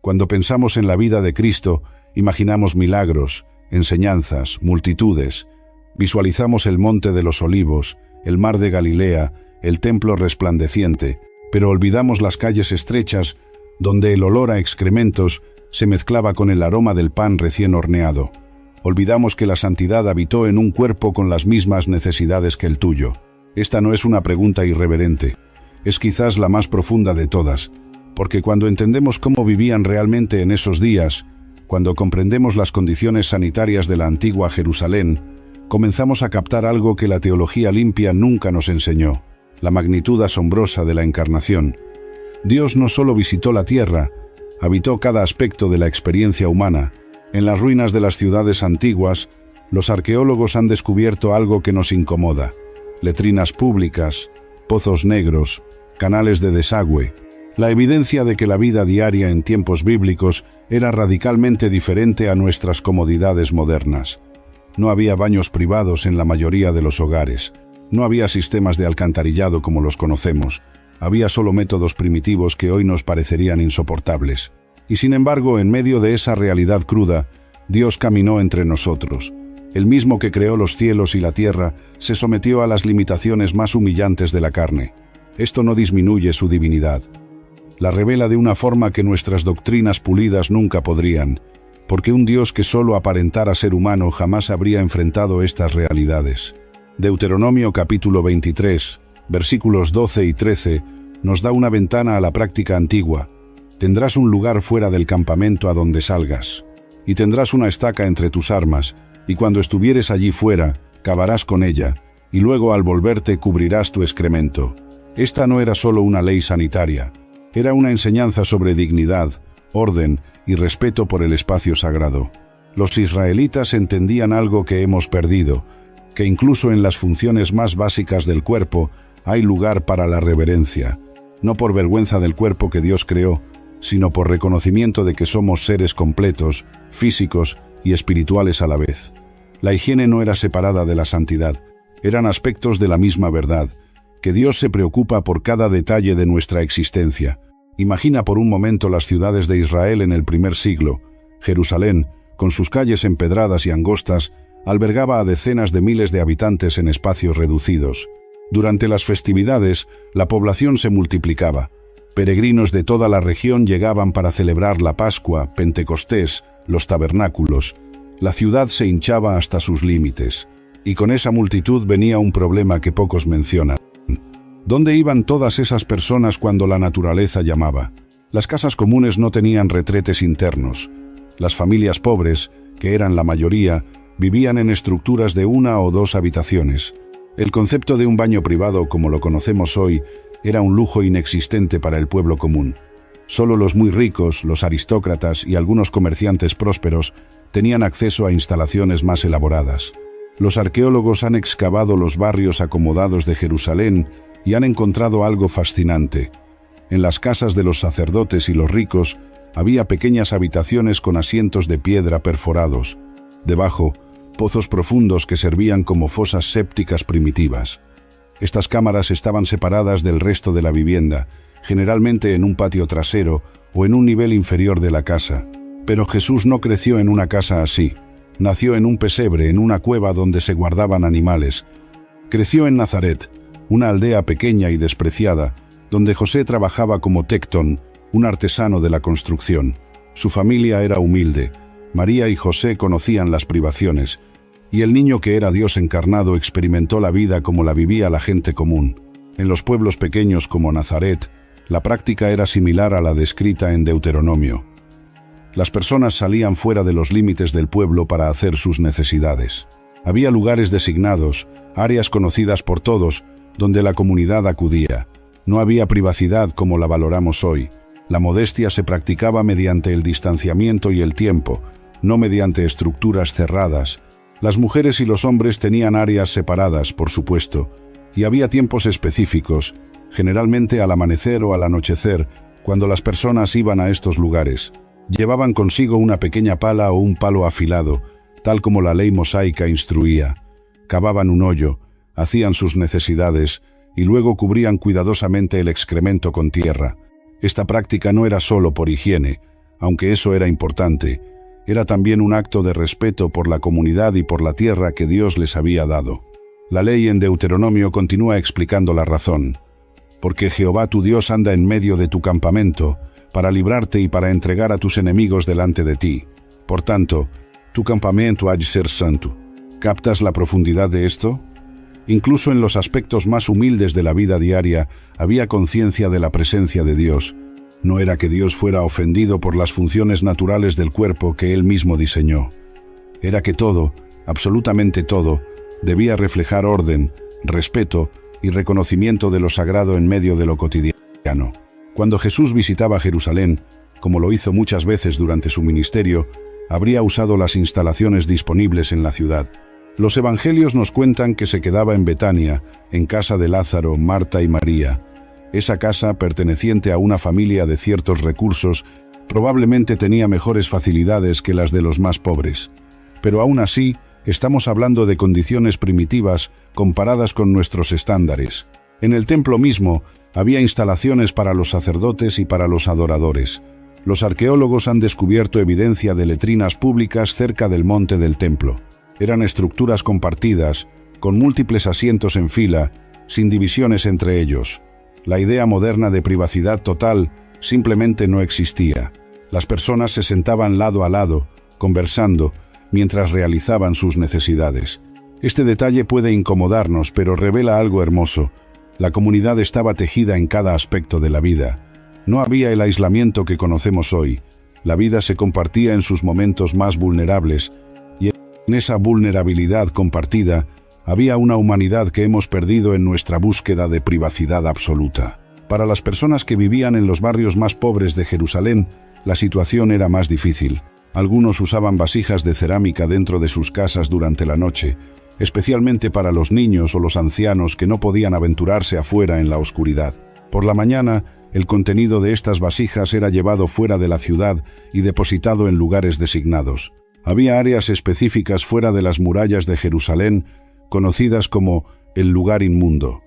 Cuando pensamos en la vida de Cristo, imaginamos milagros, enseñanzas, multitudes. Visualizamos el monte de los olivos, el mar de Galilea, el templo resplandeciente, pero olvidamos las calles estrechas donde el olor a excrementos se mezclaba con el aroma del pan recién horneado. Olvidamos que la santidad habitó en un cuerpo con las mismas necesidades que el tuyo. Esta no es una pregunta irreverente. Es quizás la más profunda de todas, porque cuando entendemos cómo vivían realmente en esos días, cuando comprendemos las condiciones sanitarias de la antigua Jerusalén, comenzamos a captar algo que la teología limpia nunca nos enseñó: la magnitud asombrosa de la encarnación. Dios no solo visitó la tierra, habitó cada aspecto de la experiencia humana. En las ruinas de las ciudades antiguas, los arqueólogos han descubierto algo que nos incomoda: letrinas públicas, pozos negros, canales de desagüe. La evidencia de que la vida diaria en tiempos bíblicos era radicalmente diferente a nuestras comodidades modernas. No había baños privados en la mayoría de los hogares. No había sistemas de alcantarillado como los conocemos. Había solo métodos primitivos que hoy nos parecerían insoportables. Y sin embargo, en medio de esa realidad cruda, Dios caminó entre nosotros. El mismo que creó los cielos y la tierra se sometió a las limitaciones más humillantes de la carne. Esto no disminuye su divinidad. La revela de una forma que nuestras doctrinas pulidas nunca podrían, porque un Dios que solo aparentara ser humano jamás habría enfrentado estas realidades. Deuteronomio capítulo 23, versículos 12 y 13, nos da una ventana a la práctica antigua. Tendrás un lugar fuera del campamento a donde salgas, y tendrás una estaca entre tus armas, y cuando estuvieres allí fuera, cavarás con ella, y luego al volverte cubrirás tu excremento. Esta no era solo una ley sanitaria, era una enseñanza sobre dignidad, orden y respeto por el espacio sagrado. Los israelitas entendían algo que hemos perdido, que incluso en las funciones más básicas del cuerpo hay lugar para la reverencia, no por vergüenza del cuerpo que Dios creó, sino por reconocimiento de que somos seres completos, físicos y espirituales a la vez. La higiene no era separada de la santidad, eran aspectos de la misma verdad, que Dios se preocupa por cada detalle de nuestra existencia. Imagina por un momento las ciudades de Israel en el primer siglo. Jerusalén, con sus calles empedradas y angostas, albergaba a decenas de miles de habitantes en espacios reducidos. Durante las festividades, la población se multiplicaba. Peregrinos de toda la región llegaban para celebrar la Pascua, Pentecostés, los tabernáculos. La ciudad se hinchaba hasta sus límites. Y con esa multitud venía un problema que pocos mencionan. ¿Dónde iban todas esas personas cuando la naturaleza llamaba? Las casas comunes no tenían retretes internos. Las familias pobres, que eran la mayoría, vivían en estructuras de 1 o 2 habitaciones. El concepto de un baño privado, como lo conocemos hoy, era un lujo inexistente para el pueblo común. Solo los muy ricos, los aristócratas y algunos comerciantes prósperos tenían acceso a instalaciones más elaboradas. Los arqueólogos han excavado los barrios acomodados de Jerusalén y han encontrado algo fascinante. En las casas de los sacerdotes y los ricos había pequeñas habitaciones con asientos de piedra perforados. Debajo, pozos profundos que servían como fosas sépticas primitivas. Estas cámaras estaban separadas del resto de la vivienda, generalmente en un patio trasero o en un nivel inferior de la casa. Pero Jesús no creció en una casa así. Nació en un pesebre, en una cueva donde se guardaban animales. Creció en Nazaret, una aldea pequeña y despreciada, donde José trabajaba como tectón, un artesano de la construcción. Su familia era humilde. María y José conocían las privaciones, y el niño que era Dios encarnado experimentó la vida como la vivía la gente común. En los pueblos pequeños como Nazaret, la práctica era similar a la descrita en Deuteronomio. Las personas salían fuera de los límites del pueblo para hacer sus necesidades. Había lugares designados, áreas conocidas por todos, donde la comunidad acudía. No había privacidad como la valoramos hoy. La modestia se practicaba mediante el distanciamiento y el tiempo, no mediante estructuras cerradas. Las mujeres y los hombres tenían áreas separadas, por supuesto, y había tiempos específicos, generalmente al amanecer o al anochecer, cuando las personas iban a estos lugares. Llevaban consigo una pequeña pala o un palo afilado, tal como la ley mosaica instruía. Cavaban un hoyo, hacían sus necesidades y luego cubrían cuidadosamente el excremento con tierra. Esta práctica no era solo por higiene, aunque eso era importante, era también un acto de respeto por la comunidad y por la tierra que Dios les había dado. La ley en Deuteronomio continúa explicando la razón. Porque Jehová tu Dios anda en medio de tu campamento, para librarte y para entregar a tus enemigos delante de ti. Por tanto, tu campamento ha de ser santo. ¿Captas la profundidad de esto? Incluso en los aspectos más humildes de la vida diaria había conciencia de la presencia de Dios. No era que Dios fuera ofendido por las funciones naturales del cuerpo que Él mismo diseñó. Era que todo, absolutamente todo, debía reflejar orden, respeto y reconocimiento de lo sagrado en medio de lo cotidiano. Cuando Jesús visitaba Jerusalén, como lo hizo muchas veces durante su ministerio, habría usado las instalaciones disponibles en la ciudad. Los evangelios nos cuentan que se quedaba en Betania, en casa de Lázaro, Marta y María. Esa casa, perteneciente a una familia de ciertos recursos, probablemente tenía mejores facilidades que las de los más pobres. Pero aún así, estamos hablando de condiciones primitivas comparadas con nuestros estándares. En el templo mismo, había instalaciones para los sacerdotes y para los adoradores. Los arqueólogos han descubierto evidencia de letrinas públicas cerca del monte del templo. Eran estructuras compartidas, con múltiples asientos en fila, sin divisiones entre ellos. La idea moderna de privacidad total simplemente no existía. Las personas se sentaban lado a lado, conversando, mientras realizaban sus necesidades. Este detalle puede incomodarnos, pero revela algo hermoso. La comunidad estaba tejida en cada aspecto de la vida. No había el aislamiento que conocemos hoy. La vida se compartía en sus momentos más vulnerables, y en esa vulnerabilidad compartida había una humanidad que hemos perdido en nuestra búsqueda de privacidad absoluta. Para las personas que vivían en los barrios más pobres de Jerusalén, la situación era más difícil. Algunos usaban vasijas de cerámica dentro de sus casas durante la noche, especialmente para los niños o los ancianos que no podían aventurarse afuera en la oscuridad. Por la mañana, el contenido de estas vasijas era llevado fuera de la ciudad y depositado en lugares designados. Había áreas específicas fuera de las murallas de Jerusalén, conocidas como el lugar inmundo.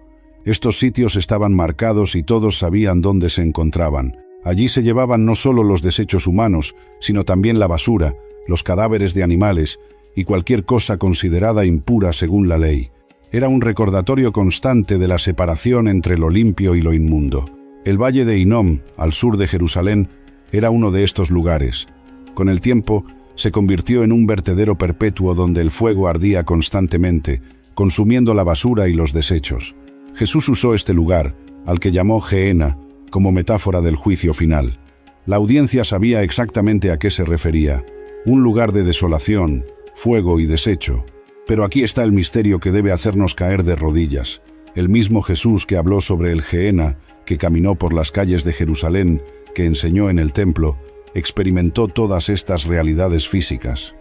Estos sitios estaban marcados y todos sabían dónde se encontraban. Allí se llevaban no solo los desechos humanos, sino también la basura, los cadáveres de animales y cualquier cosa considerada impura según la ley. Era un recordatorio constante de la separación entre lo limpio y lo inmundo. El valle de Hinnom, al sur de Jerusalén, era uno de estos lugares. Con el tiempo, se convirtió en un vertedero perpetuo donde el fuego ardía constantemente, consumiendo la basura y los desechos. Jesús usó este lugar, al que llamó Gehenna, como metáfora del juicio final. La audiencia sabía exactamente a qué se refería: un lugar de desolación, fuego y desecho. Pero aquí está el misterio que debe hacernos caer de rodillas. El mismo Jesús que habló sobre el Gehenna, que caminó por las calles de Jerusalén, que enseñó en el templo, experimentó todas estas realidades físicas.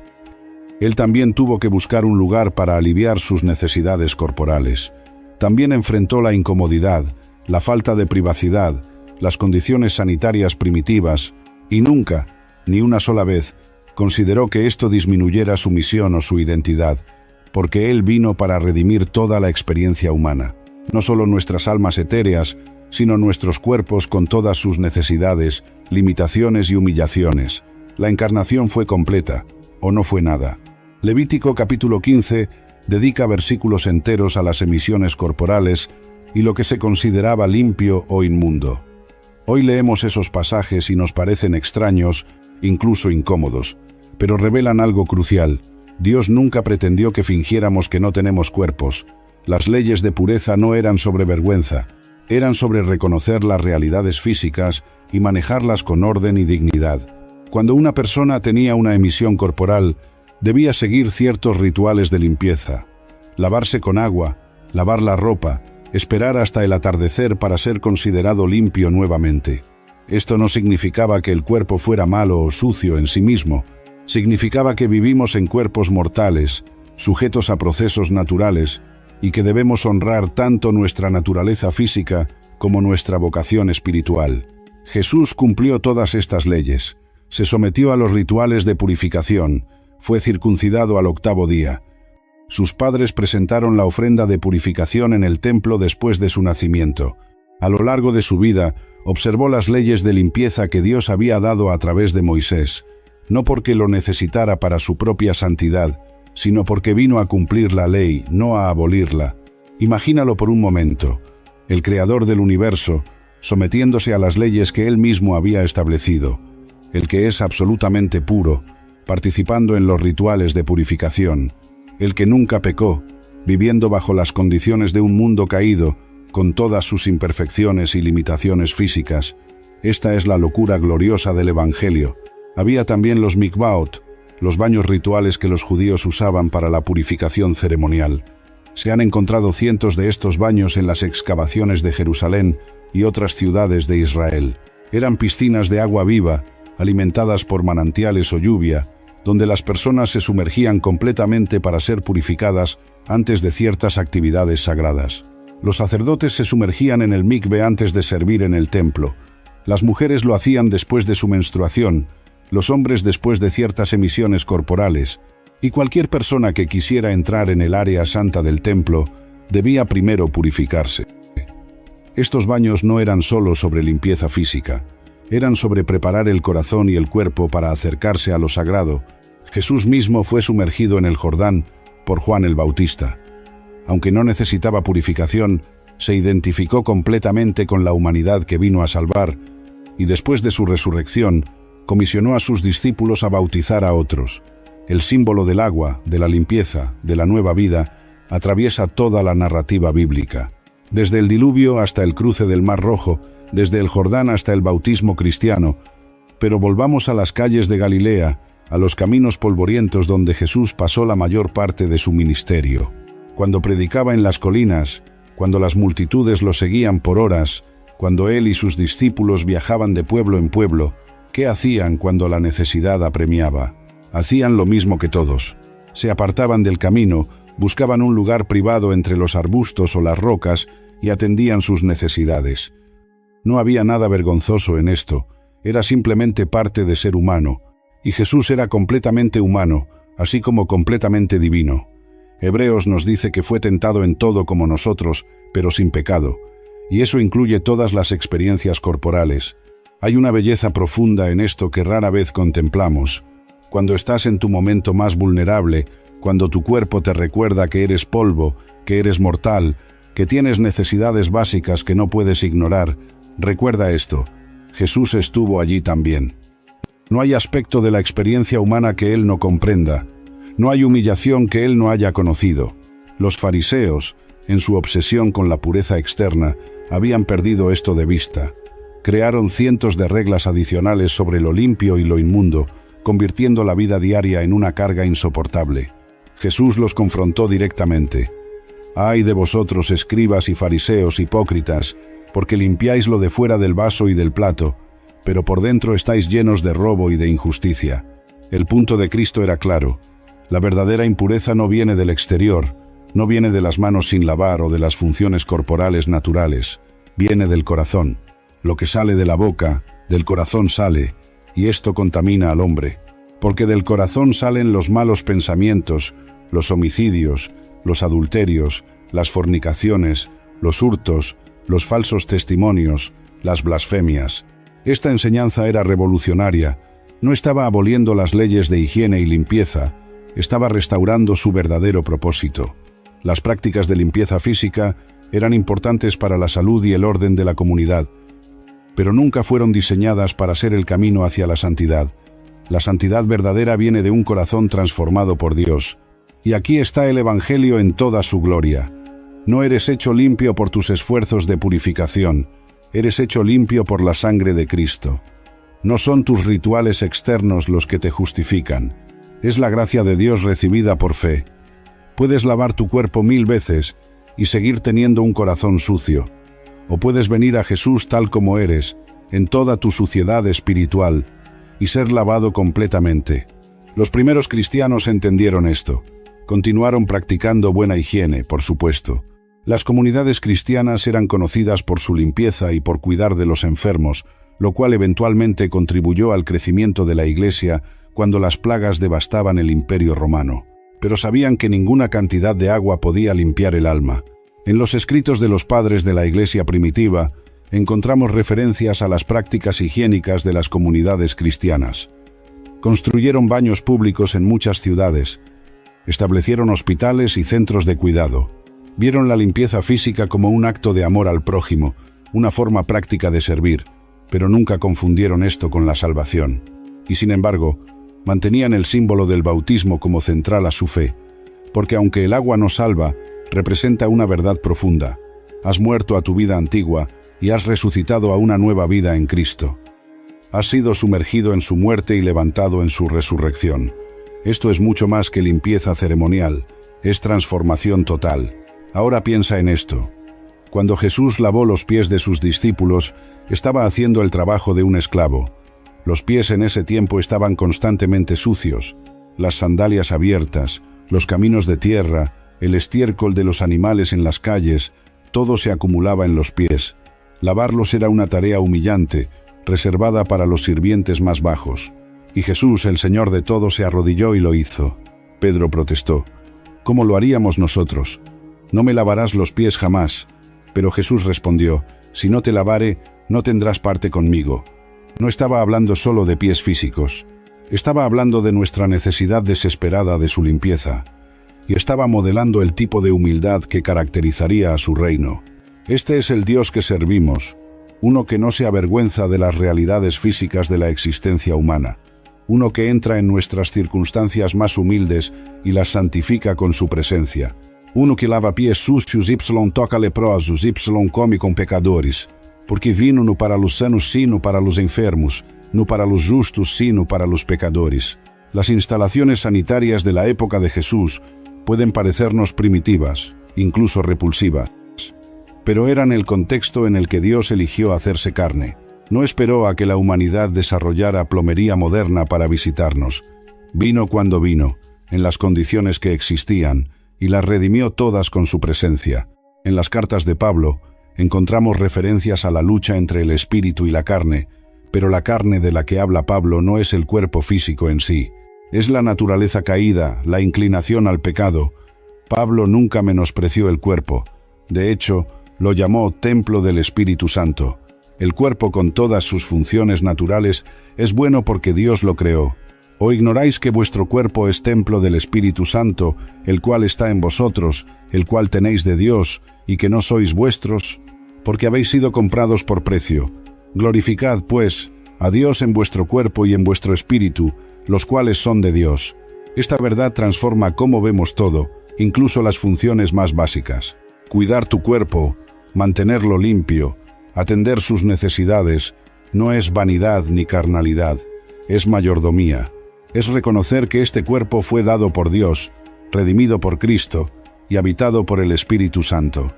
Él también tuvo que buscar un lugar para aliviar sus necesidades corporales. También enfrentó la incomodidad, la falta de privacidad, las condiciones sanitarias primitivas, y nunca, ni una sola vez, consideró que esto disminuyera su misión o su identidad, porque Él vino para redimir toda la experiencia humana, no solo nuestras almas etéreas, sino nuestros cuerpos con todas sus necesidades, limitaciones y humillaciones. La encarnación fue completa, o no fue nada. Levítico capítulo 15 dedica versículos enteros a las emisiones corporales y lo que se consideraba limpio o inmundo. Hoy leemos esos pasajes y nos parecen extraños, incluso incómodos, pero revelan algo crucial. Dios nunca pretendió que fingiéramos que no tenemos cuerpos. Las leyes de pureza no eran sobre vergüenza, eran sobre reconocer las realidades físicas y manejarlas con orden y dignidad. Cuando una persona tenía una emisión corporal, debía seguir ciertos rituales de limpieza: lavarse con agua, lavar la ropa, esperar hasta el atardecer para ser considerado limpio nuevamente. Esto no significaba que el cuerpo fuera malo o sucio en sí mismo. Significaba que vivimos en cuerpos mortales, sujetos a procesos naturales, y que debemos honrar tanto nuestra naturaleza física como nuestra vocación espiritual. Jesús cumplió todas estas leyes. Se sometió a los rituales de purificación, fue circuncidado al 8º día. Sus padres presentaron la ofrenda de purificación en el templo después de su nacimiento. A lo largo de su vida, Observó las leyes de limpieza que Dios había dado a través de Moisés, no porque lo necesitara para su propia santidad, sino porque vino a cumplir la ley, no a abolirla. Imagínalo por un momento, el creador del universo, sometiéndose a las leyes que él mismo había establecido, el que es absolutamente puro, participando en los rituales de purificación, el que nunca pecó, viviendo bajo las condiciones de un mundo caído, con todas sus imperfecciones y limitaciones físicas. Esta es la locura gloriosa del Evangelio. Había también los mikvaot, los baños rituales que los judíos usaban para la purificación ceremonial. Se han encontrado cientos de estos baños en las excavaciones de Jerusalén y otras ciudades de Israel. Eran piscinas de agua viva, alimentadas por manantiales o lluvia, donde las personas se sumergían completamente para ser purificadas antes de ciertas actividades sagradas. Los sacerdotes se sumergían en el mikve antes de servir en el templo. Las mujeres lo hacían después de su menstruación, los hombres después de ciertas emisiones corporales, y cualquier persona que quisiera entrar en el área santa del templo debía primero purificarse. Estos baños no eran solo sobre limpieza física, eran sobre preparar el corazón y el cuerpo para acercarse a lo sagrado. Jesús mismo fue sumergido en el Jordán por Juan el Bautista. Aunque no necesitaba purificación, se identificó completamente con la humanidad que vino a salvar, y después de su resurrección, comisionó a sus discípulos a bautizar a otros. El símbolo del agua, de la limpieza, de la nueva vida, atraviesa toda la narrativa bíblica. Desde el diluvio hasta el cruce del Mar Rojo, desde el Jordán hasta el bautismo cristiano. Pero volvamos a las calles de Galilea, a los caminos polvorientos donde Jesús pasó la mayor parte de su ministerio. Cuando predicaba en las colinas, cuando las multitudes lo seguían por horas, cuando él y sus discípulos viajaban de pueblo en pueblo, ¿qué hacían cuando la necesidad apremiaba? Hacían lo mismo que todos. Se apartaban del camino, buscaban un lugar privado entre los arbustos o las rocas y atendían sus necesidades. No había nada vergonzoso en esto, era simplemente parte de ser humano, y Jesús era completamente humano, así como completamente divino. Hebreos nos dice que fue tentado en todo como nosotros, pero sin pecado, y eso incluye todas las experiencias corporales. Hay una belleza profunda en esto que rara vez contemplamos. Cuando estás en tu momento más vulnerable, cuando tu cuerpo te recuerda que eres polvo, que eres mortal, que tienes necesidades básicas que no puedes ignorar, recuerda esto: Jesús estuvo allí también. No hay aspecto de la experiencia humana que Él no comprenda. No hay humillación que Él no haya conocido. Los fariseos, en su obsesión con la pureza externa, habían perdido esto de vista. Crearon cientos de reglas adicionales sobre lo limpio y lo inmundo, convirtiendo la vida diaria en una carga insoportable. Jesús los confrontó directamente. «Ay de vosotros, escribas y fariseos hipócritas, porque limpiáis lo de fuera del vaso y del plato, pero por dentro estáis llenos de robo y de injusticia». El punto de Cristo era claro. La verdadera impureza no viene del exterior, no viene de las manos sin lavar o de las funciones corporales naturales, viene del corazón. Lo que sale de la boca, del corazón sale, y esto contamina al hombre, porque del corazón salen los malos pensamientos, los homicidios, los adulterios, las fornicaciones, los hurtos, los falsos testimonios, las blasfemias. Esta enseñanza era revolucionaria, no estaba aboliendo las leyes de higiene y limpieza, estaba restaurando su verdadero propósito. Las prácticas de limpieza física eran importantes para la salud y el orden de la comunidad, pero nunca fueron diseñadas para ser el camino hacia la santidad. La santidad verdadera viene de un corazón transformado por Dios. Y aquí está el Evangelio en toda su gloria. No eres hecho limpio por tus esfuerzos de purificación, eres hecho limpio por la sangre de Cristo. No son tus rituales externos los que te justifican, es la gracia de Dios recibida por fe. Puedes lavar tu cuerpo 1000 veces y seguir teniendo un corazón sucio, o puedes venir a Jesús tal como eres, en toda tu suciedad espiritual, y ser lavado completamente. Los primeros cristianos entendieron esto. Continuaron practicando buena higiene, por supuesto. Las comunidades cristianas eran conocidas por su limpieza y por cuidar de los enfermos, lo cual eventualmente contribuyó al crecimiento de la Iglesia cuando las plagas devastaban el Imperio Romano. Pero sabían que ninguna cantidad de agua podía limpiar el alma. En los escritos de los padres de la Iglesia primitiva, encontramos referencias a las prácticas higiénicas de las comunidades cristianas. Construyeron baños públicos en muchas ciudades, establecieron hospitales y centros de cuidado. Vieron la limpieza física como un acto de amor al prójimo, una forma práctica de servir, pero nunca confundieron esto con la salvación. Y sin embargo, mantenían el símbolo del bautismo como central a su fe, porque aunque el agua no salva, representa una verdad profunda. Has muerto a tu vida antigua y has resucitado a una nueva vida en Cristo. Has sido sumergido en su muerte y levantado en su resurrección. Esto es mucho más que limpieza ceremonial, es transformación total. Ahora piensa en esto. Cuando Jesús lavó los pies de sus discípulos, estaba haciendo el trabajo de un esclavo. Los pies en ese tiempo estaban constantemente sucios, las sandalias abiertas, los caminos de tierra, el estiércol de los animales en las calles, todo se acumulaba en los pies. Lavarlos era una tarea humillante, reservada para los sirvientes más bajos. Y Jesús, el Señor de todo, se arrodilló y lo hizo. Pedro protestó: ¿cómo lo haríamos nosotros? No me lavarás los pies jamás. Pero Jesús respondió: si no te lavare, no tendrás parte conmigo. No estaba hablando solo de pies físicos. Estaba hablando de nuestra necesidad desesperada de su limpieza. Y estaba modelando el tipo de humildad que caracterizaría a su reino. Este es el Dios que servimos, uno que no se avergüenza de las realidades físicas de la existencia humana, uno que entra en nuestras circunstancias más humildes y las santifica con su presencia. Uno que lava pies sucios toca leprosos come com pecadores, porque vino no para los sanos sino para los enfermos, no para los justos sino para los pecadores. Las instalaciones sanitarias de la época de Jesús pueden parecernos primitivas, incluso repulsivas, pero eran el contexto en el que Dios eligió hacerse carne. No esperó a que la humanidad desarrollara plomería moderna para visitarnos. Vino cuando vino, en las condiciones que existían, y las redimió todas con su presencia. En las cartas de Pablo encontramos referencias a la lucha entre el espíritu y la carne, pero la carne de la que habla Pablo no es el cuerpo físico en sí, es la naturaleza caída, la inclinación al pecado. Pablo nunca menospreció el cuerpo, de hecho, lo llamó templo del Espíritu Santo. El cuerpo con todas sus funciones naturales es bueno porque Dios lo creó. ¿O ignoráis que vuestro cuerpo es templo del Espíritu Santo, el cual está en vosotros, el cual tenéis de Dios, y que no sois vuestros? Porque habéis sido comprados por precio. Glorificad, pues, a Dios en vuestro cuerpo y en vuestro espíritu, los cuales son de Dios. Esta verdad transforma cómo vemos todo, incluso las funciones más básicas. Cuidar tu cuerpo, mantenerlo limpio, atender sus necesidades, no es vanidad ni carnalidad, es mayordomía. Es reconocer que este cuerpo fue dado por Dios, redimido por Cristo y habitado por el Espíritu Santo.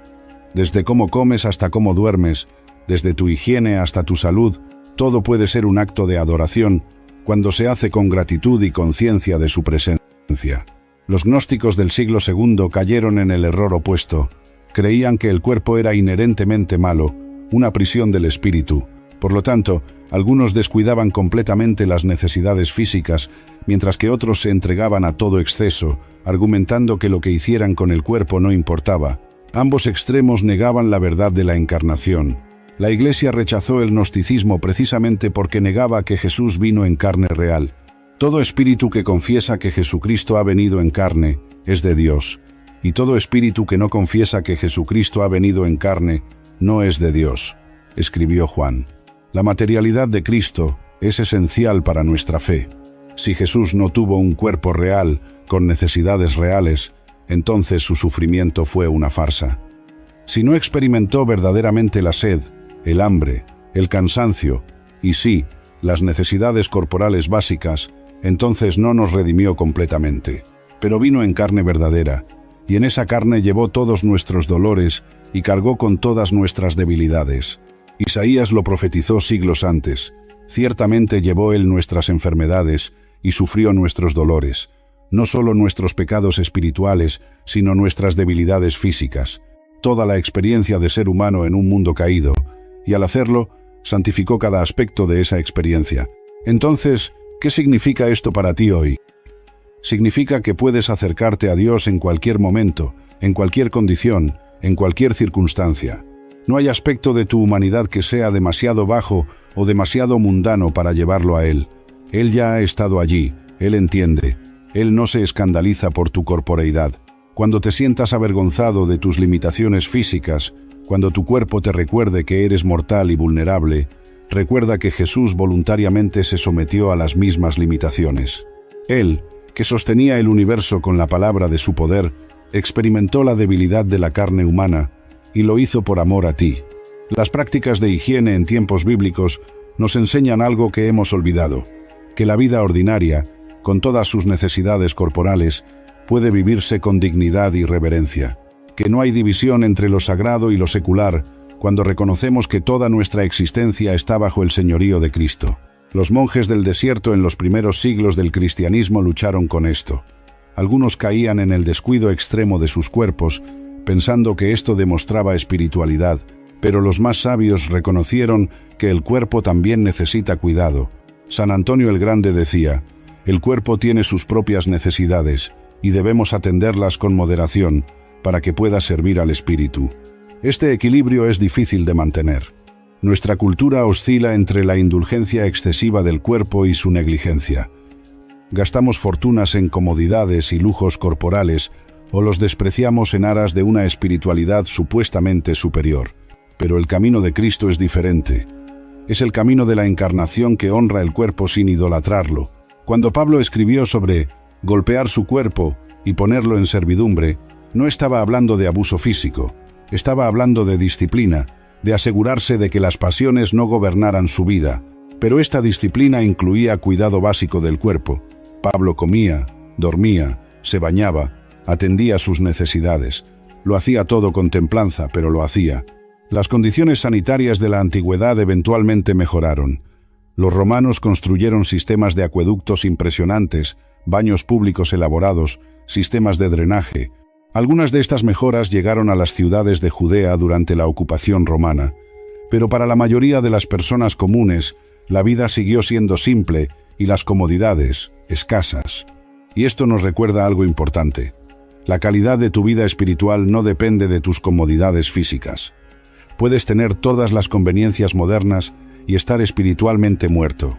Desde cómo comes hasta cómo duermes, desde tu higiene hasta tu salud, todo puede ser un acto de adoración cuando se hace con gratitud y conciencia de su presencia. Los gnósticos del siglo II cayeron en el error opuesto. Creían que el cuerpo era inherentemente malo, una prisión del espíritu. Por lo tanto, algunos descuidaban completamente las necesidades físicas, mientras que otros se entregaban a todo exceso, argumentando que lo que hicieran con el cuerpo no importaba. Ambos extremos negaban la verdad de la encarnación. La Iglesia rechazó el gnosticismo precisamente porque negaba que Jesús vino en carne real. Todo espíritu que confiesa que Jesucristo ha venido en carne es de Dios, y todo espíritu que no confiesa que Jesucristo ha venido en carne no es de Dios, escribió Juan. La materialidad de Cristo es esencial para nuestra fe. Si Jesús no tuvo un cuerpo real, con necesidades reales, entonces su sufrimiento fue una farsa. Si no experimentó verdaderamente la sed, el hambre, el cansancio, y sí, las necesidades corporales básicas, entonces no nos redimió completamente. Pero vino en carne verdadera, y en esa carne llevó todos nuestros dolores y cargó con todas nuestras debilidades. Isaías lo profetizó siglos antes. Ciertamente llevó él nuestras enfermedades y sufrió nuestros dolores, no solo nuestros pecados espirituales, sino nuestras debilidades físicas, toda la experiencia de ser humano en un mundo caído, y al hacerlo, santificó cada aspecto de esa experiencia. Entonces, ¿qué significa esto para ti hoy? Significa que puedes acercarte a Dios en cualquier momento, en cualquier condición, en cualquier circunstancia. No hay aspecto de tu humanidad que sea demasiado bajo o demasiado mundano para llevarlo a Él. Él ya ha estado allí, Él entiende. Él no se escandaliza por tu corporeidad. Cuando te sientas avergonzado de tus limitaciones físicas, cuando tu cuerpo te recuerde que eres mortal y vulnerable, recuerda que Jesús voluntariamente se sometió a las mismas limitaciones. Él, que sostenía el universo con la palabra de su poder, experimentó la debilidad de la carne humana y lo hizo por amor a ti. Las prácticas de higiene en tiempos bíblicos nos enseñan algo que hemos olvidado, que la vida ordinaria, con todas sus necesidades corporales, puede vivirse con dignidad y reverencia, que no hay división entre lo sagrado y lo secular cuando reconocemos que toda nuestra existencia está bajo el señorío de Cristo. Los monjes del desierto en los primeros siglos del cristianismo lucharon con esto. Algunos caían en el descuido extremo de sus cuerpos, pensando que esto demostraba espiritualidad, pero los más sabios reconocieron que el cuerpo también necesita cuidado. San Antonio el Grande decía: el cuerpo tiene sus propias necesidades y debemos atenderlas con moderación para que pueda servir al espíritu. Este equilibrio es difícil de mantener. Nuestra cultura oscila entre la indulgencia excesiva del cuerpo y su negligencia. Gastamos fortunas en comodidades y lujos corporales o los despreciamos en aras de una espiritualidad supuestamente superior. Pero el camino de Cristo es diferente. Es el camino de la encarnación que honra el cuerpo sin idolatrarlo. Cuando Pablo escribió sobre golpear su cuerpo y ponerlo en servidumbre, no estaba hablando de abuso físico, estaba hablando de disciplina, de asegurarse de que las pasiones no gobernaran su vida. Pero esta disciplina incluía cuidado básico del cuerpo. Pablo comía, dormía, se bañaba, atendía sus necesidades. Lo hacía todo con templanza, pero lo hacía. Las condiciones sanitarias de la antigüedad eventualmente mejoraron. Los romanos construyeron sistemas de acueductos impresionantes, baños públicos elaborados, sistemas de drenaje. Algunas de estas mejoras llegaron a las ciudades de Judea durante la ocupación romana, pero para la mayoría de las personas comunes, la vida siguió siendo simple y las comodidades escasas. Y esto nos recuerda algo importante. La calidad de tu vida espiritual no depende de tus comodidades físicas. Puedes tener todas las conveniencias modernas y estar espiritualmente muerto.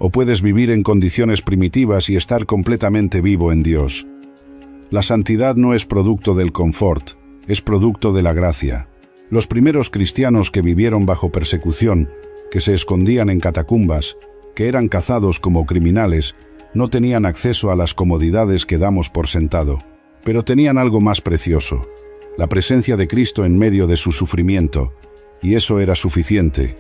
O puedes vivir en condiciones primitivas y estar completamente vivo en Dios. La santidad no es producto del confort, es producto de la gracia. Los primeros cristianos que vivieron bajo persecución, que se escondían en catacumbas, que eran cazados como criminales, no tenían acceso a las comodidades que damos por sentado. Pero tenían algo más precioso, la presencia de Cristo en medio de su sufrimiento, y eso era suficiente,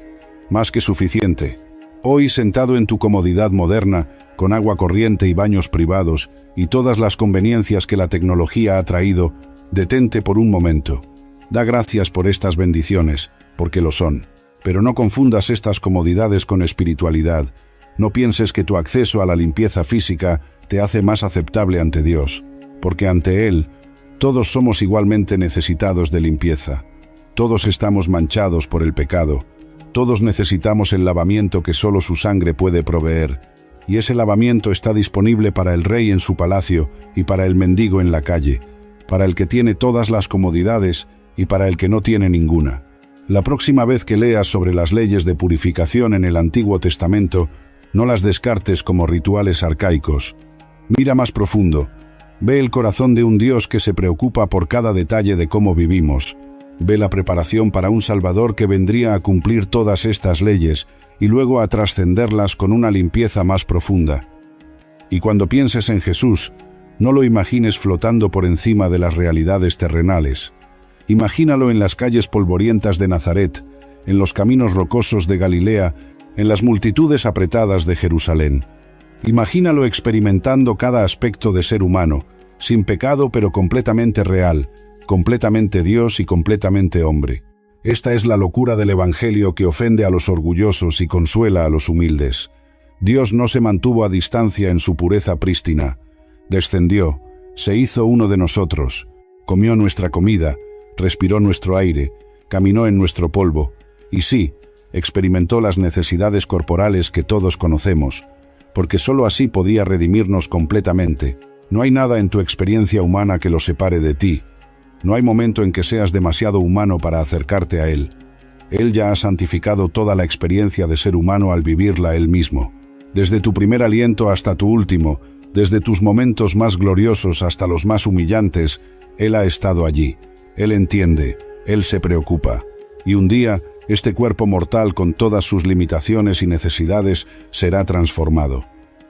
más que suficiente. Hoy, sentado en tu comodidad moderna, con agua corriente y baños privados, y todas las conveniencias que la tecnología ha traído, detente por un momento. Da gracias por estas bendiciones, porque lo son. Pero no confundas estas comodidades con espiritualidad. No pienses que tu acceso a la limpieza física te hace más aceptable ante Dios, porque ante Él, todos somos igualmente necesitados de limpieza. Todos estamos manchados por el pecado. Todos necesitamos el lavamiento que solo su sangre puede proveer. Y ese lavamiento está disponible para el rey en su palacio y para el mendigo en la calle, para el que tiene todas las comodidades y para el que no tiene ninguna. La próxima vez que leas sobre las leyes de purificación en el Antiguo Testamento, no las descartes como rituales arcaicos. Mira más profundo. Ve el corazón de un Dios que se preocupa por cada detalle de cómo vivimos. Ve la preparación para un Salvador que vendría a cumplir todas estas leyes y luego a trascenderlas con una limpieza más profunda. Y cuando pienses en Jesús, no lo imagines flotando por encima de las realidades terrenales. Imagínalo en las calles polvorientas de Nazaret, en los caminos rocosos de Galilea, en las multitudes apretadas de Jerusalén. Imagínalo experimentando cada aspecto de ser humano, sin pecado pero completamente real, completamente Dios y completamente hombre. Esta es la locura del Evangelio que ofende a los orgullosos y consuela a los humildes. Dios no se mantuvo a distancia en su pureza prístina. Descendió, se hizo uno de nosotros, comió nuestra comida, respiró nuestro aire, caminó en nuestro polvo, y sí, experimentó las necesidades corporales que todos conocemos, porque sólo así podía redimirnos completamente. No hay nada en tu experiencia humana que lo separe de ti. No hay momento en que seas demasiado humano para acercarte a Él. Él ya ha santificado toda la experiencia de ser humano al vivirla Él mismo. Desde tu primer aliento hasta tu último, desde tus momentos más gloriosos hasta los más humillantes, Él ha estado allí. Él entiende, Él se preocupa. Y un día, este cuerpo mortal con todas sus limitaciones y necesidades será transformado.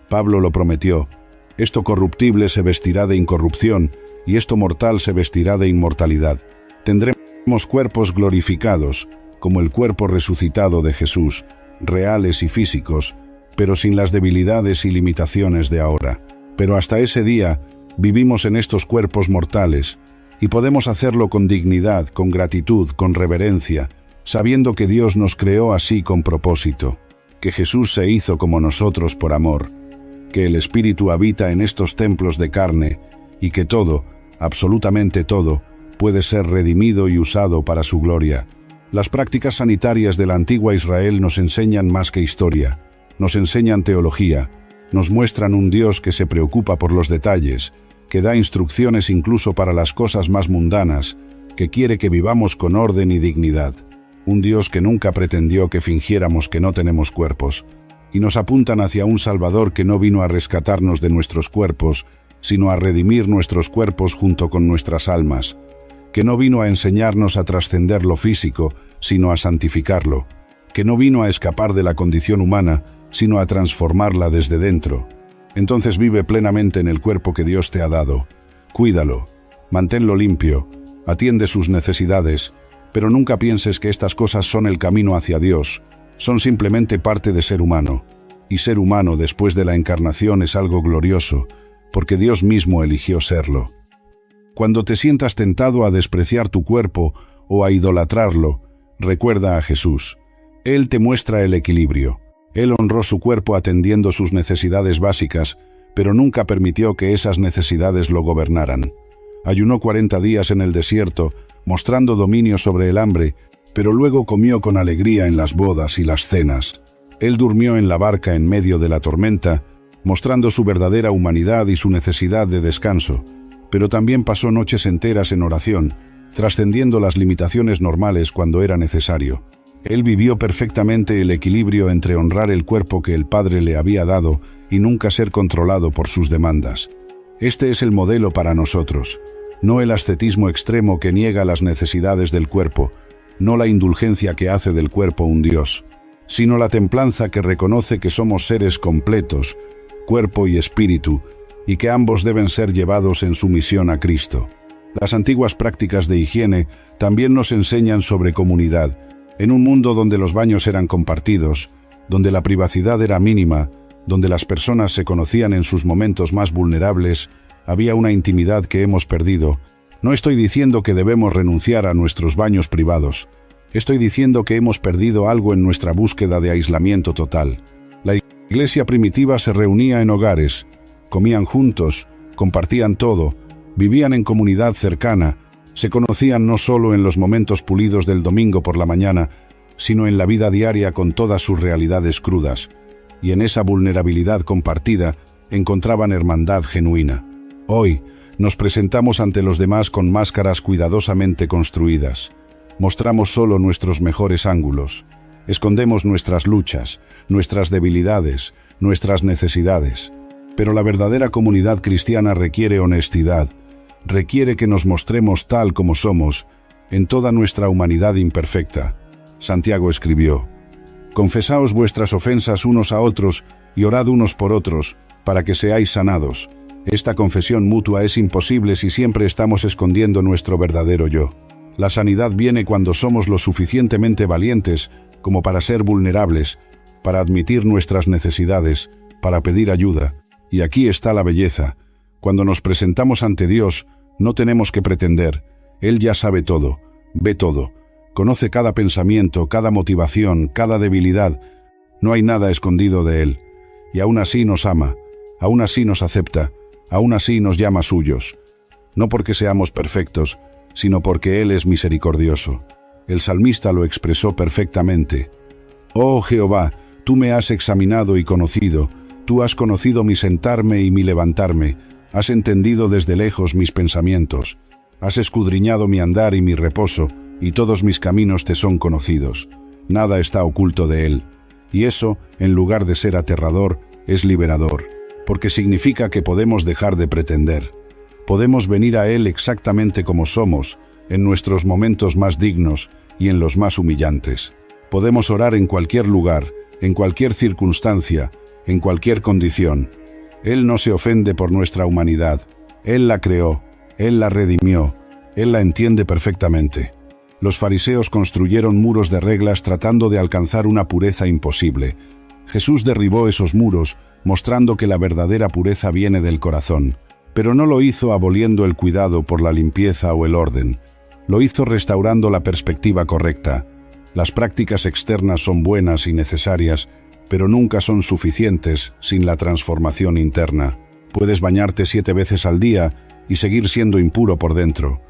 Pablo lo prometió. Esto corruptible se vestirá de incorrupción, y esto mortal se vestirá de inmortalidad. Tendremos cuerpos glorificados, como el cuerpo resucitado de Jesús, reales y físicos, pero sin las debilidades y limitaciones de ahora. Pero hasta ese día, vivimos en estos cuerpos mortales, y podemos hacerlo con dignidad, con gratitud, con reverencia, sabiendo que Dios nos creó así con propósito, que Jesús se hizo como nosotros por amor, que el Espíritu habita en estos templos de carne, y que todo, absolutamente todo, puede ser redimido y usado para su gloria. Las prácticas sanitarias de la antigua Israel nos enseñan más que historia, nos enseñan teología, nos muestran un Dios que se preocupa por los detalles, que da instrucciones incluso para las cosas más mundanas, que quiere que vivamos con orden y dignidad. Un Dios que nunca pretendió que fingiéramos que no tenemos cuerpos, y nos apuntan hacia un Salvador que no vino a rescatarnos de nuestros cuerpos, sino a redimir nuestros cuerpos junto con nuestras almas, que no vino a enseñarnos a trascender lo físico, sino a santificarlo, que no vino a escapar de la condición humana, sino a transformarla desde dentro. Entonces vive plenamente en el cuerpo que Dios te ha dado. Cuídalo, manténlo limpio, atiende sus necesidades, pero nunca pienses que estas cosas son el camino hacia Dios, son simplemente parte de ser humano. Y ser humano después de la encarnación es algo glorioso, porque Dios mismo eligió serlo. Cuando te sientas tentado a despreciar tu cuerpo o a idolatrarlo, recuerda a Jesús. Él te muestra el equilibrio. Él honró su cuerpo atendiendo sus necesidades básicas, pero nunca permitió que esas necesidades lo gobernaran. Ayunó 40 días en el desierto, mostrando dominio sobre el hambre, pero luego comió con alegría en las bodas y las cenas. Él durmió en la barca en medio de la tormenta, mostrando su verdadera humanidad y su necesidad de descanso, pero también pasó noches enteras en oración, trascendiendo las limitaciones normales cuando era necesario. Él vivió perfectamente el equilibrio entre honrar el cuerpo que el Padre le había dado y nunca ser controlado por sus demandas. Este es el modelo para nosotros, no el ascetismo extremo que niega las necesidades del cuerpo, no la indulgencia que hace del cuerpo un Dios, sino la templanza que reconoce que somos seres completos, cuerpo y espíritu, y que ambos deben ser llevados en sumisión a Cristo. Las antiguas prácticas de higiene también nos enseñan sobre comunidad. En un mundo donde los baños eran compartidos, donde la privacidad era mínima, donde las personas se conocían en sus momentos más vulnerables, había una intimidad que hemos perdido. No estoy diciendo que debemos renunciar a nuestros baños privados. Estoy diciendo que hemos perdido algo en nuestra búsqueda de aislamiento total. La iglesia primitiva se reunía en hogares, comían juntos, compartían todo, vivían en comunidad cercana, se conocían no solo en los momentos pulidos del domingo por la mañana, sino en la vida diaria con todas sus realidades crudas, y en esa vulnerabilidad compartida encontraban hermandad genuina. Hoy nos presentamos ante los demás con máscaras cuidadosamente construidas. Mostramos solo nuestros mejores ángulos. Escondemos nuestras luchas, nuestras debilidades, nuestras necesidades. Pero la verdadera comunidad cristiana requiere honestidad, requiere que nos mostremos tal como somos, en toda nuestra humanidad imperfecta. Santiago escribió: «Confesaos vuestras ofensas unos a otros y orad unos por otros, para que seáis sanados». Esta confesión mutua es imposible si siempre estamos escondiendo nuestro verdadero yo. La sanidad viene cuando somos lo suficientemente valientes como para ser vulnerables, para admitir nuestras necesidades, para pedir ayuda. Y aquí está la belleza. Cuando nos presentamos ante Dios, no tenemos que pretender. Él ya sabe todo, ve todo, conoce cada pensamiento, cada motivación, cada debilidad. No hay nada escondido de Él. Y aún así nos ama, aún así nos acepta, aún así nos llama suyos. No porque seamos perfectos, sino porque Él es misericordioso. El salmista lo expresó perfectamente. «Oh Jehová, tú me has examinado y conocido, tú has conocido mi sentarme y mi levantarme, has entendido desde lejos mis pensamientos, has escudriñado mi andar y mi reposo, y todos mis caminos te son conocidos. Nada está oculto de Él. Y eso, en lugar de ser aterrador, es liberador, porque significa que podemos dejar de pretender. Podemos venir a Él exactamente como somos, en nuestros momentos más dignos y en los más humillantes. Podemos orar en cualquier lugar, en cualquier circunstancia, en cualquier condición. Él no se ofende por nuestra humanidad. Él la creó, Él la redimió, Él la entiende perfectamente. Los fariseos construyeron muros de reglas tratando de alcanzar una pureza imposible. Jesús derribó esos muros, mostrando que la verdadera pureza viene del corazón. Pero no lo hizo aboliendo el cuidado por la limpieza o el orden. Lo hizo restaurando la perspectiva correcta. Las prácticas externas son buenas y necesarias, pero nunca son suficientes sin la transformación interna. Puedes bañarte 7 veces al día y seguir siendo impuro por dentro.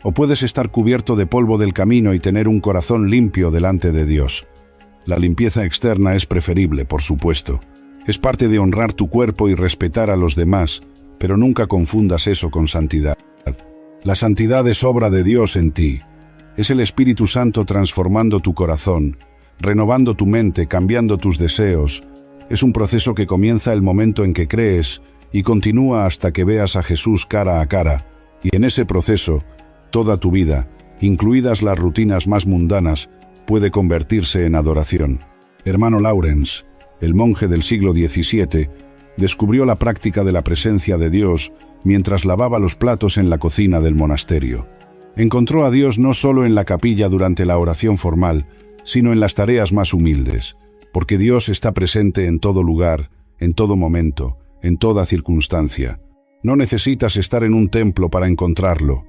O puedes estar cubierto de polvo del camino y tener un corazón limpio delante de Dios. La limpieza externa es preferible, por supuesto. Es parte de honrar tu cuerpo y respetar a los demás, pero nunca confundas eso con santidad. La santidad es obra de Dios en ti. Es el Espíritu Santo transformando tu corazón, renovando tu mente, cambiando tus deseos. Es un proceso que comienza el momento en que crees y continúa hasta que veas a Jesús cara a cara. Y en ese proceso, toda tu vida, incluidas las rutinas más mundanas, puede convertirse en adoración. Hermano Lawrence, el monje del siglo XVII, descubrió la práctica de la presencia de Dios mientras lavaba los platos en la cocina del monasterio. Encontró a Dios no solo en la capilla durante la oración formal, sino en las tareas más humildes, porque Dios está presente en todo lugar, en todo momento, en toda circunstancia. No necesitas estar en un templo para encontrarlo.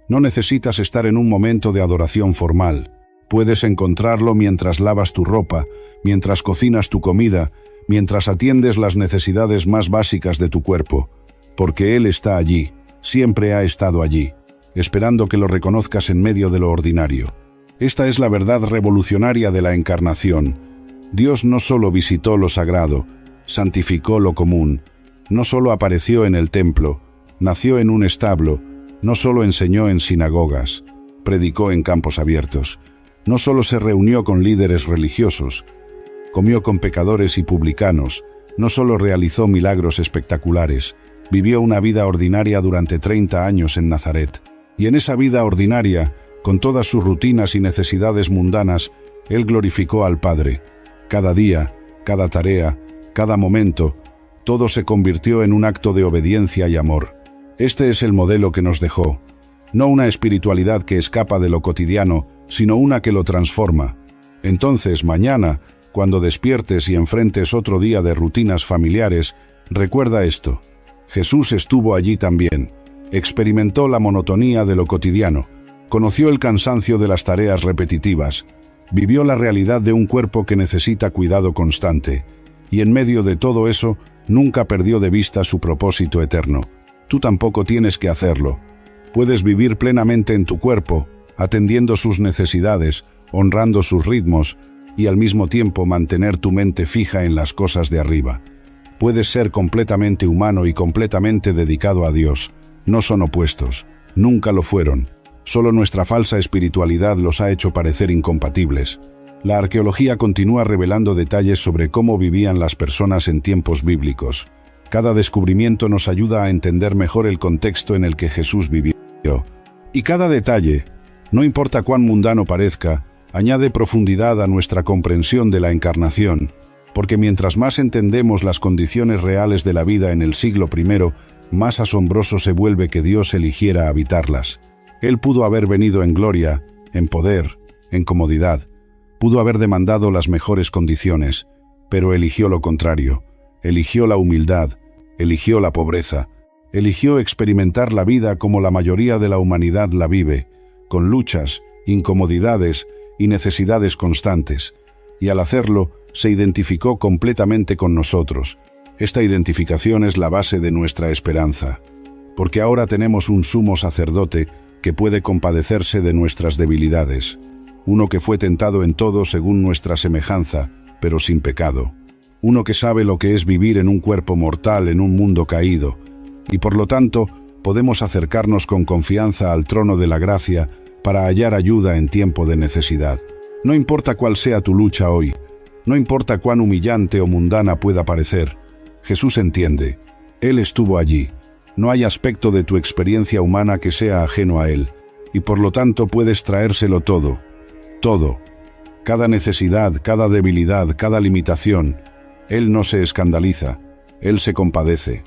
No necesitas estar en un momento de adoración formal. Puedes encontrarlo mientras lavas tu ropa, mientras cocinas tu comida, mientras atiendes las necesidades más básicas de tu cuerpo, porque Él está allí, siempre ha estado allí, esperando que lo reconozcas en medio de lo ordinario. Esta es la verdad revolucionaria de la encarnación. Dios no solo visitó lo sagrado, santificó lo común, no solo apareció en el templo, nació en un establo, no solo enseñó en sinagogas, predicó en campos abiertos, no solo se reunió con líderes religiosos, comió con pecadores y publicanos, no solo realizó milagros espectaculares, vivió una vida ordinaria durante 30 años en Nazaret. Y en esa vida ordinaria, con todas sus rutinas y necesidades mundanas, Él glorificó al Padre. Cada día, cada tarea, cada momento, todo se convirtió en un acto de obediencia y amor. Este es el modelo que nos dejó. No una espiritualidad que escapa de lo cotidiano, sino una que lo transforma. Entonces, mañana, cuando despiertes y enfrentes otro día de rutinas familiares, recuerda esto. Jesús estuvo allí también. Experimentó la monotonía de lo cotidiano, conoció el cansancio de las tareas repetitivas, vivió la realidad de un cuerpo que necesita cuidado constante, y en medio de todo eso, nunca perdió de vista su propósito eterno. Tú tampoco tienes que hacerlo. Puedes vivir plenamente en tu cuerpo, atendiendo sus necesidades, honrando sus ritmos, y al mismo tiempo mantener tu mente fija en las cosas de arriba. Puedes ser completamente humano y completamente dedicado a Dios. No son opuestos, nunca lo fueron. Solo nuestra falsa espiritualidad los ha hecho parecer incompatibles. La arqueología continúa revelando detalles sobre cómo vivían las personas en tiempos bíblicos. Cada descubrimiento nos ayuda a entender mejor el contexto en el que Jesús vivió. Y cada detalle, no importa cuán mundano parezca, añade profundidad a nuestra comprensión de la encarnación, porque mientras más entendemos las condiciones reales de la vida en el siglo I, más asombroso se vuelve que Dios eligiera habitarlas. Él pudo haber venido en gloria, en poder, en comodidad. Pudo haber demandado las mejores condiciones, pero eligió lo contrario. Eligió la humildad, eligió la pobreza, eligió experimentar la vida como la mayoría de la humanidad la vive, con luchas, incomodidades y necesidades constantes. Y al hacerlo, se identificó completamente con nosotros. Esta identificación es la base de nuestra esperanza, porque ahora tenemos un sumo sacerdote que puede compadecerse de nuestras debilidades, uno que fue tentado en todo según nuestra semejanza, pero sin pecado, uno que sabe lo que es vivir en un cuerpo mortal en un mundo caído, y por lo tanto podemos acercarnos con confianza al trono de la gracia para hallar ayuda en tiempo de necesidad. No importa cuál sea tu lucha hoy, no importa cuán humillante o mundana pueda parecer, Jesús entiende. Él estuvo allí. No hay aspecto de tu experiencia humana que sea ajeno a Él, y por lo tanto puedes traérselo todo. Todo. Cada necesidad, cada debilidad, cada limitación. Él no se escandaliza. Él se compadece.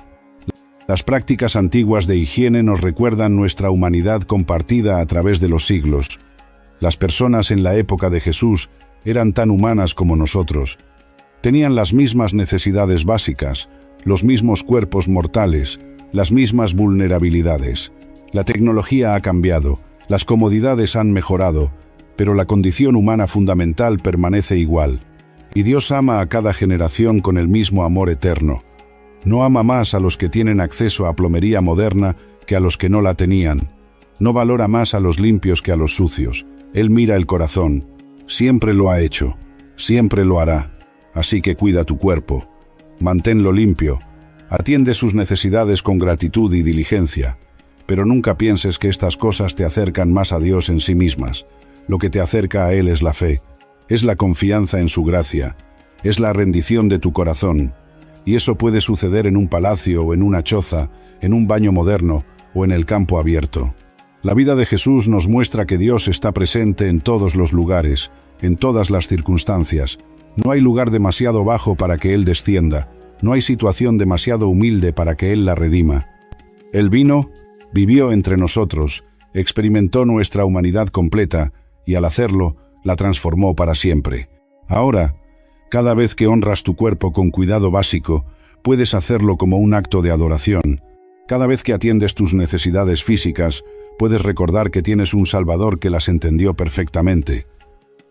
Las prácticas antiguas de higiene nos recuerdan nuestra humanidad compartida a través de los siglos. Las personas en la época de Jesús eran tan humanas como nosotros. Tenían las mismas necesidades básicas, los mismos cuerpos mortales, las mismas vulnerabilidades. La tecnología ha cambiado, las comodidades han mejorado, pero la condición humana fundamental permanece igual. Y Dios ama a cada generación con el mismo amor eterno. No ama más a los que tienen acceso a plomería moderna que a los que no la tenían. No valora más a los limpios que a los sucios. Él mira el corazón. Siempre lo ha hecho. Siempre lo hará. Así que cuida tu cuerpo. Manténlo limpio. Atiende sus necesidades con gratitud y diligencia. Pero nunca pienses que estas cosas te acercan más a Dios en sí mismas. Lo que te acerca a Él es la fe. Es la confianza en su gracia. Es la rendición de tu corazón. Y eso puede suceder en un palacio o en una choza, en un baño moderno o en el campo abierto. La vida de Jesús nos muestra que Dios está presente en todos los lugares, en todas las circunstancias. No hay lugar demasiado bajo para que Él descienda. No hay situación demasiado humilde para que Él la redima. Él vino, vivió entre nosotros, experimentó nuestra humanidad completa y al hacerlo, la transformó para siempre. Ahora, cada vez que honras tu cuerpo con cuidado básico, puedes hacerlo como un acto de adoración. Cada vez que atiendes tus necesidades físicas, puedes recordar que tienes un Salvador que las entendió perfectamente.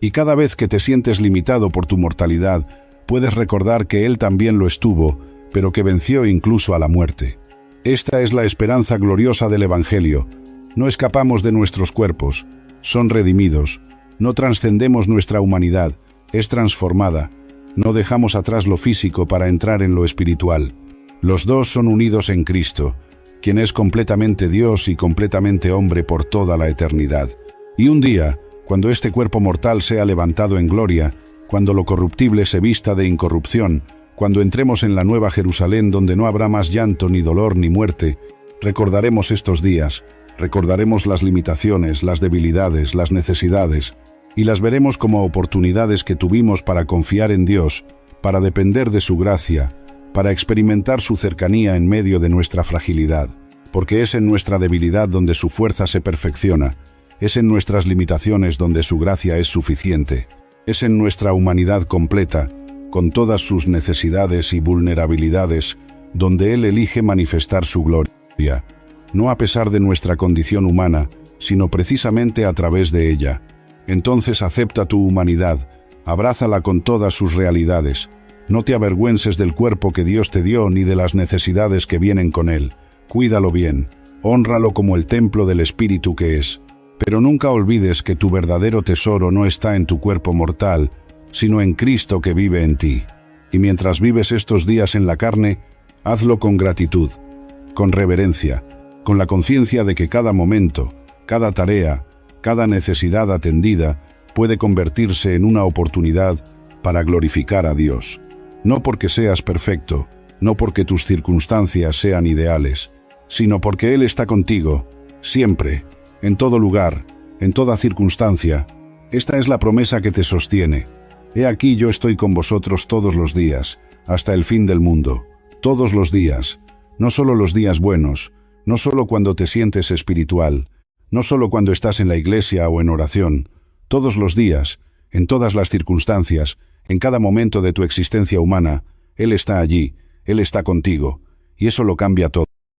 Y cada vez que te sientes limitado por tu mortalidad, puedes recordar que Él también lo estuvo, pero que venció incluso a la muerte. Esta es la esperanza gloriosa del Evangelio. No escapamos de nuestros cuerpos, son redimidos. No trascendemos nuestra humanidad, es transformada. No dejamos atrás lo físico para entrar en lo espiritual. Los dos son unidos en Cristo, quien es completamente Dios y completamente hombre por toda la eternidad. Y un día, cuando este cuerpo mortal sea levantado en gloria, cuando lo corruptible se vista de incorrupción, cuando entremos en la nueva Jerusalén donde no habrá más llanto, ni dolor, ni muerte, recordaremos estos días, recordaremos las limitaciones, las debilidades, las necesidades, y las veremos como oportunidades que tuvimos para confiar en Dios, para depender de su gracia, para experimentar su cercanía en medio de nuestra fragilidad, porque es en nuestra debilidad donde su fuerza se perfecciona, es en nuestras limitaciones donde su gracia es suficiente, es en nuestra humanidad completa, con todas sus necesidades y vulnerabilidades, donde Él elige manifestar su gloria, no a pesar de nuestra condición humana, sino precisamente a través de ella. Entonces acepta tu humanidad, abrázala con todas sus realidades. No te avergüences del cuerpo que Dios te dio ni de las necesidades que vienen con él. Cuídalo bien, hónralo como el templo del Espíritu que es. Pero nunca olvides que tu verdadero tesoro no está en tu cuerpo mortal, sino en Cristo que vive en ti. Y mientras vives estos días en la carne, hazlo con gratitud, con reverencia, con la conciencia de que cada momento, cada tarea, cada necesidad atendida puede convertirse en una oportunidad para glorificar a Dios. No porque seas perfecto, no porque tus circunstancias sean ideales, sino porque Él está contigo, siempre, en todo lugar, en toda circunstancia. Esta es la promesa que te sostiene. He aquí yo estoy con vosotros todos los días, hasta el fin del mundo. Todos los días, no solo los días buenos, no solo cuando te sientes espiritual, no solo cuando estás en la iglesia o en oración, todos los días, en todas las circunstancias, en cada momento de tu existencia humana, Él está allí, Él está contigo, y eso lo cambia todo.